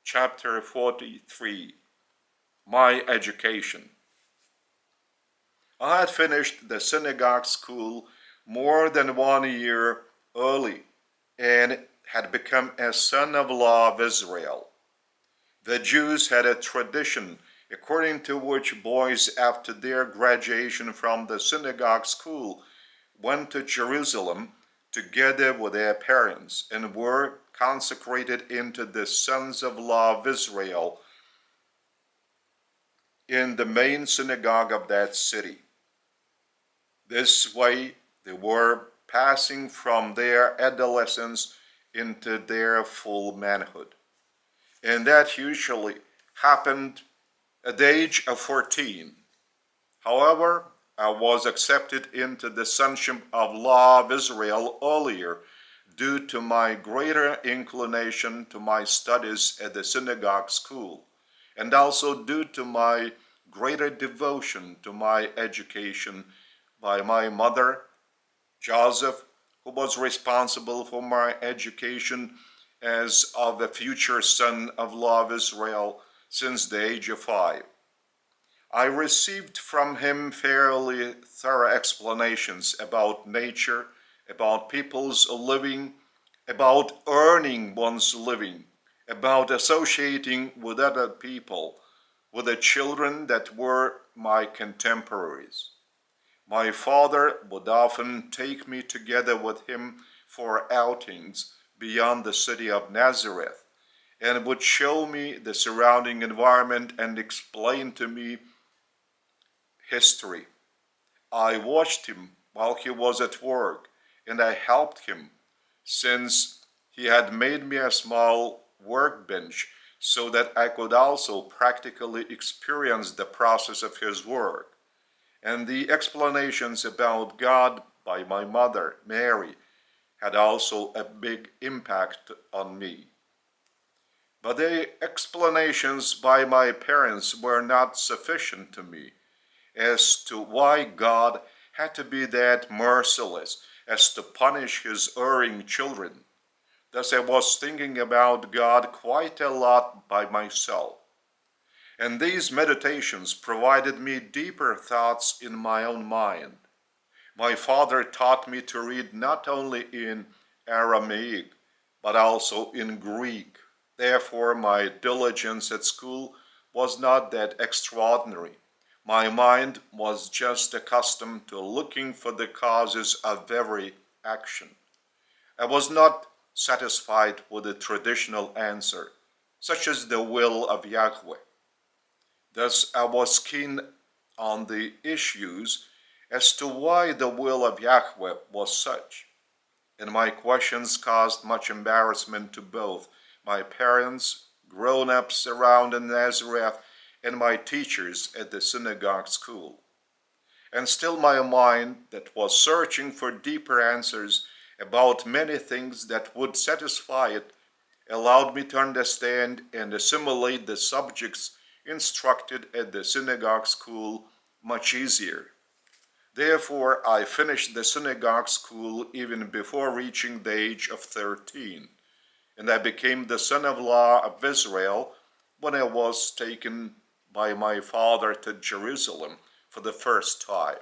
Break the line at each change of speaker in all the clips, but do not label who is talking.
Chapter 43. My Education. I had finished the synagogue school more than 1 year early and had become a son of law of Israel. The Jews had a tradition according to which boys, after their graduation from the synagogue school, went to Jerusalem together with their parents and were consecrated into the sons of law of Israel in the main synagogue of that city. This way, they were passing from their adolescence into their full manhood. And that usually happened at the age of 14. However, I was accepted into the sonship of law of Israel earlier due to my greater inclination to my studies at the synagogue school, and also due to my greater devotion to my education by my mother, Joseph, who was responsible for my education as of a future son of law of Israel since the age of 5. I received from him fairly thorough explanations about nature, about people's living, about earning one's living, about associating with other people, with the children that were my contemporaries. My father would often take me together with him for outings beyond the city of Nazareth, and would show me the surrounding environment and explain to me history. I watched him while he was at work, and I helped him, since he had made me a small workbench so that I could also practically experience the process of his work. And the explanations about God by my mother, Mary, had also a big impact on me. But the explanations by my parents were not sufficient to me as to why God had to be that merciless as to punish his erring children. Thus I was thinking about God quite a lot by myself. And these meditations provided me deeper thoughts in my own mind. My father taught me to read not only in Aramaic, but also in Greek. Therefore, my diligence at school was not that extraordinary. My mind was just accustomed to looking for the causes of every action. I was not satisfied with the traditional answer, such as the will of Yahweh. Thus, I was keen on the issues as to why the will of Yahweh was such, and my questions caused much embarrassment to both my parents, grown-ups around in Nazareth, and my teachers at the synagogue school. And still my mind, that was searching for deeper answers about many things that would satisfy it, allowed me to understand and assimilate the subjects instructed at the synagogue school much easier. Therefore, I finished the synagogue school even before reaching the age of 13, and I became the son of law of Israel when I was taken by my father to Jerusalem for the first time.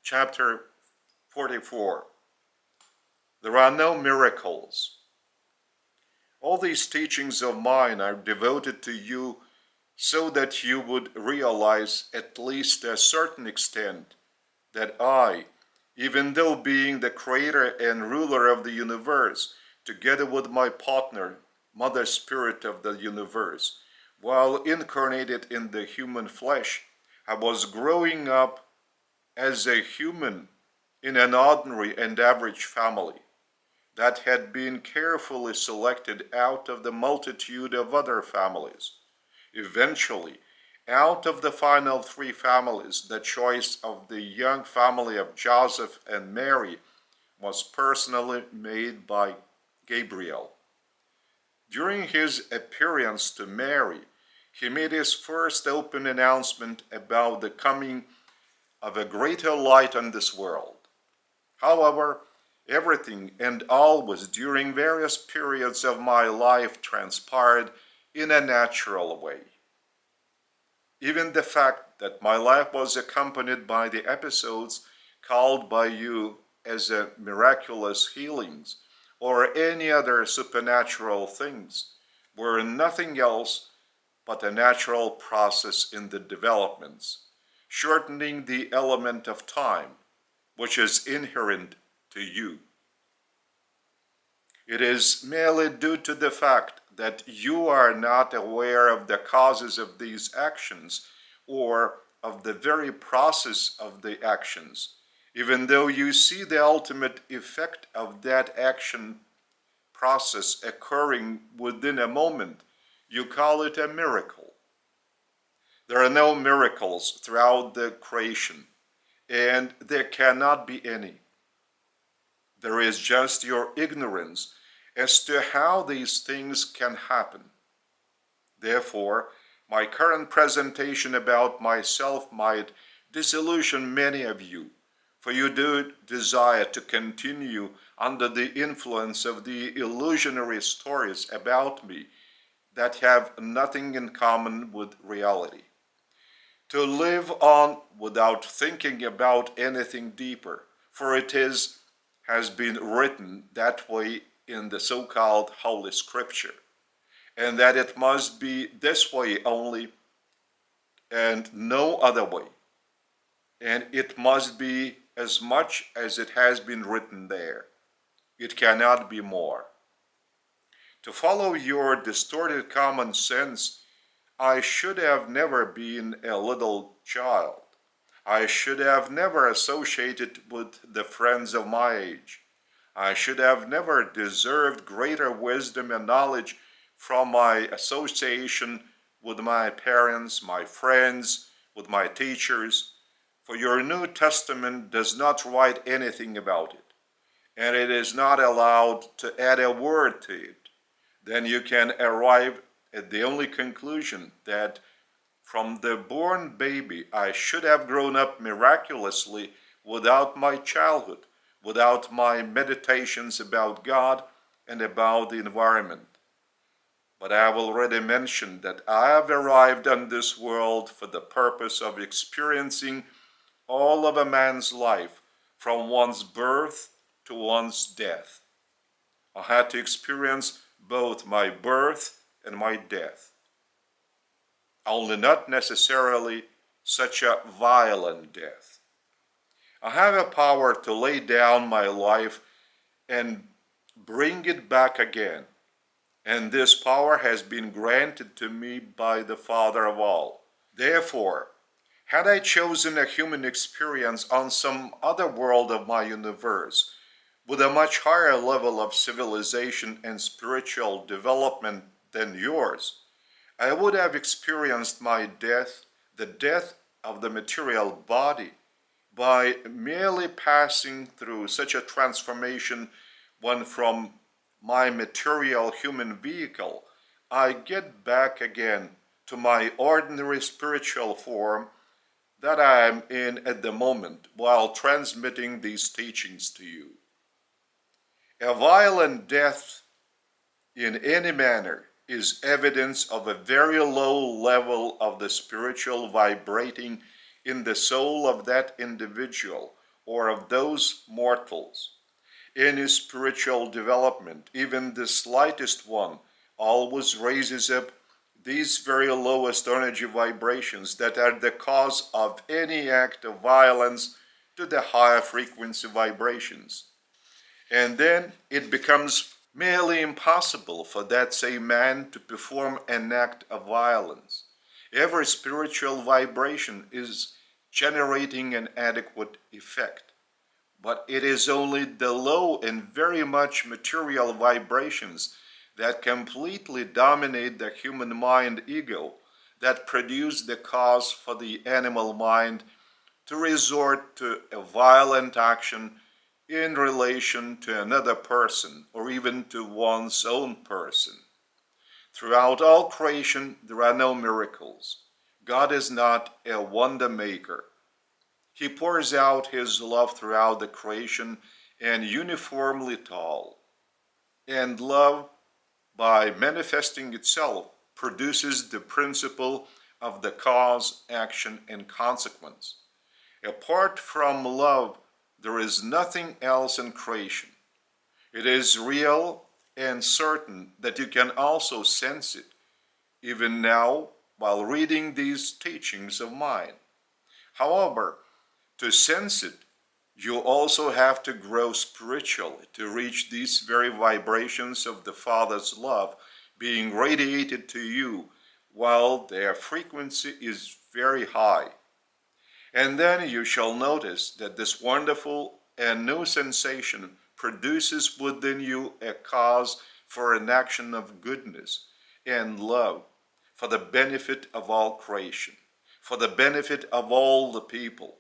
Chapter 44. There are no miracles. All these teachings of mine are devoted to you so that you would realize, at least to a certain extent, that I, even though being the creator and ruler of the universe, together with my partner, Mother Spirit of the universe, while incarnated in the human flesh, I was growing up as a human in an ordinary and average family that had been carefully selected out of the multitude of other families. Eventually, out of the final 3 families, the choice of the young family of Joseph and Mary was personally made by Gabriel. During his appearance to Mary, he made his first open announcement about the coming of a greater light on this world. However, everything and always during various periods of my life transpired in a natural way. Even the fact that my life was accompanied by the episodes called by you as a miraculous healings or any other supernatural things were nothing else but a natural process in the developments, shortening the element of time, which is inherent to you. It is merely due to the fact that you are not aware of the causes of these actions or of the very process of the actions, even though you see the ultimate effect of that action process occurring within a moment. You call it a miracle. There are no miracles throughout the creation, and there cannot be any. There is just your ignorance as to how these things can happen. Therefore, my current presentation about myself might disillusion many of you, for you do desire to continue under the influence of the illusionary stories about me that have nothing in common with reality. To live on without thinking about anything deeper, for it has been written that way in the so-called Holy Scripture, and that it must be this way only and no other way, and it must be as much as it has been written there. It cannot be more. To follow your distorted common sense, I should have never been a little child. I should have never associated with the friends of my age. I should have never deserved greater wisdom and knowledge from my association with my parents, my friends, with my teachers, for your New Testament does not write anything about it, and it is not allowed to add a word to it. Then you can arrive at the only conclusion that from the born baby I should have grown up miraculously without my childhood, without my meditations about God and about the environment. But I have already mentioned that I have arrived on this world for the purpose of experiencing all of a man's life from one's birth to one's death. I had to experience both my birth and my death, only not necessarily such a violent death. I have a power to lay down my life and bring it back again, and this power has been granted to me by the Father of all. Therefore, had I chosen a human experience on some other world of my universe, with a much higher level of civilization and spiritual development than yours, I would have experienced my death, the death of the material body, by merely passing through such a transformation when from my material human vehicle I get back again to my ordinary spiritual form that I am in at the moment while transmitting these teachings to you. A violent death in any manner is evidence of a very low level of the spiritual vibrating in the soul of that individual or of those mortals. Any spiritual development, even the slightest one, always raises up these very lowest energy vibrations that are the cause of any act of violence to the higher frequency vibrations. And then it becomes merely impossible for that same man to perform an act of violence. Every spiritual vibration is generating an adequate effect, but it is only the low and very much material vibrations that completely dominate the human mind ego that produce the cause for the animal mind to resort to a violent action in relation to another person or even to one's own person. Throughout all creation, there are no miracles. God is not a wonder maker. He pours out his love throughout the creation and uniformly tall. And love, by manifesting itself, produces the principle of the cause, action, and consequence. Apart from love, there is nothing else in creation. It is real and certain that you can also sense it, even now while reading these teachings of mine. However, to sense it, you also have to grow spiritually to reach these very vibrations of the Father's love being radiated to you while their frequency is very high. And then you shall notice that this wonderful and new sensation produces within you a cause for an action of goodness and love for the benefit of all creation, for the benefit of all the people.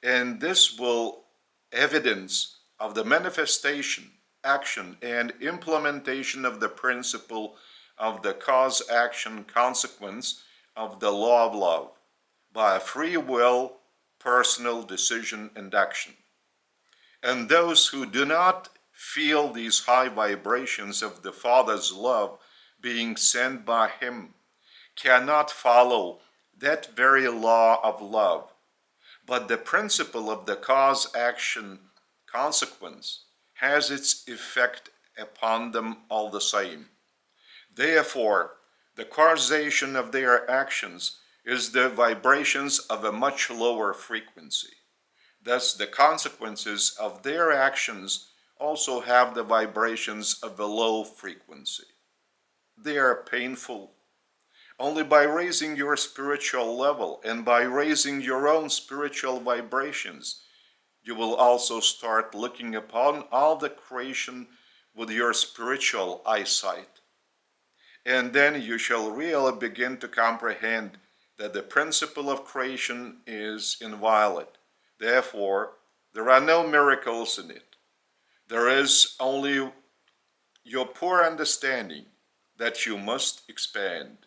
And this will evidence of the manifestation, action, and implementation of the principle of the cause, action, consequence of the law of love by free will, personal decision, and action. And those who do not feel these high vibrations of the Father's love being sent by Him cannot follow that very law of love. But the principle of the cause, action, consequence has its effect upon them all the same. Therefore, the causation of their actions is the vibrations of a much lower frequency. Thus, the consequences of their actions also have the vibrations of a low frequency. They are painful. Only by raising your spiritual level and by raising your own spiritual vibrations, you will also start looking upon all the creation with your spiritual eyesight. And then you shall really begin to comprehend that the principle of creation is inviolate. Therefore, there are no miracles in it. There is only your poor understanding that you must expand.